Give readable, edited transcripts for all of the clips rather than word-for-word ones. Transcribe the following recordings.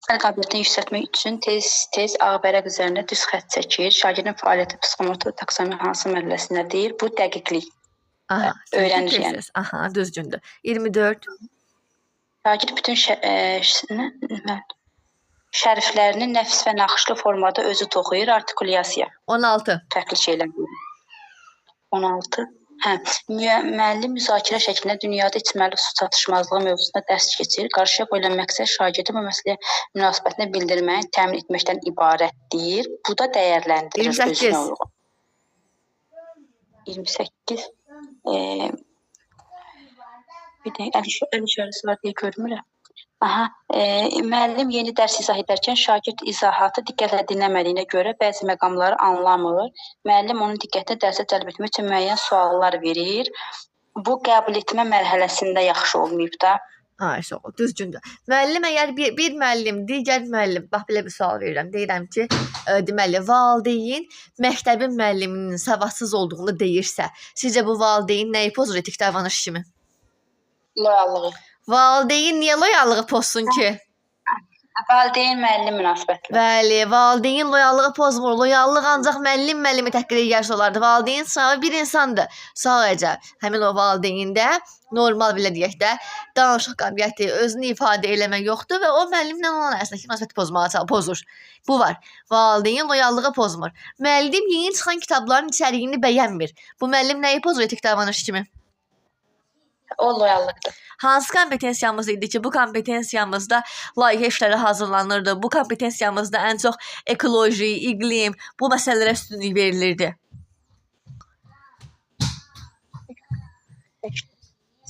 Əl qabiliyyətini yüksəltmək üçün tez-tez ağbərək üzərində düz xətt çəkir. Şagirdin fəaliyyəti psixomotor taksonomi hansı mərhələsindədir? Bu dəqiqlik. Aha, Öyrənir yəni. Aha, düzgündür. 24. Şagird bütün şərflərini nəfs və naxışlı formada özü toxuyur. Artikulyasiya. 16. Fərqli şeylər. 16. Müəllim müzakirə şəklində dünyada içməli su çatışmazlığı mövzusunda dərs keçir. Qarşıya qoyulan məqsəd şagirdin bu məsələyə münasibətini bildirmək, təmin etməkdən ibarətdir. Bu da dəyərləndirir. 28. 28. Bir də əl işarəsi var deyə görmürəm. Müəllim yeni dərs izah edərkən şagird izahatı diqqətlə dinləmədiyinə görə bəzi məqamları anlamır. Müəllim onun diqqətini dərsə cəlb etmək üçün müəyyən suallar verir. Bu qəbul etmə mərhələsində yaxşı olmayıb da. Ay, sağ ol, düzgündür. Müəllim əgər bir müəllim, digər müəllim, bax belə bir sual verirəm. Deyirəm ki, deməli, valideyn məktəbin müəlliminin savadsız olduğunu deyirsə, sizcə bu valideyn nəyi pozur etik davranış kimi? Loyallığı. Valideyn niyə loyallığı pozsun ki? Valideyn müəllim münasibətləri. Bəli, valideyn loyallığı pozmur. Loyallıq ancaq müəllimi təhqir edərsə olardı. Valideyn sağ bir insandır. Sadəcə həmin o valideyndə normal belə deyək də danışıq qabiliyyəti, özünü ifadə eləmək yoxdur və o müəllimlə olan arasındakı münasibəti pozur. Bu var. Valideyn loyallığı pozmur. Müəllim yeni çıxan kitabların içəriyini bəyənmir. Bu müəllim nəyi pozur etik davranış kimi? O loyallıqdır. Hansı kompetensiyamız idi ki, bu kompetensiyamızda layihə işləri hazırlanırdı. Bu kompetensiyamızda ən çox ekoloji, iqlim, bu məsələlərə üstünlük verilirdi.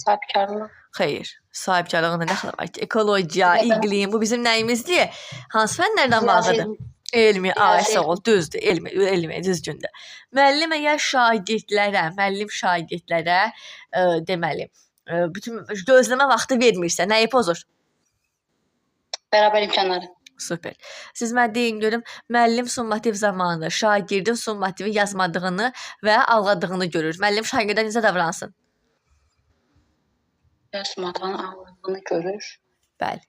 Sahibkarlıq. Xeyr, sahibkarlığın nə dəxli var ki? Ekologiya, iqlim, bu bizim nəyimizdir? Hansı fənlərdən bağlıdır? Elmi, sağ ol, düzdür, elmi, düzgündür. Müəllim əgər şagirdlərə, deməli, bütün gözləmə vaxtı vermirsə, nəyi pozur? Bərabər imkanları. Super. Siz mənə deyin görüm, müəllim summativ zamanı şagirdin summativi yazmadığını və ağladığını görür. Müəllim şagirdə necə davransın? Summativini ağladığını görür. Bəli.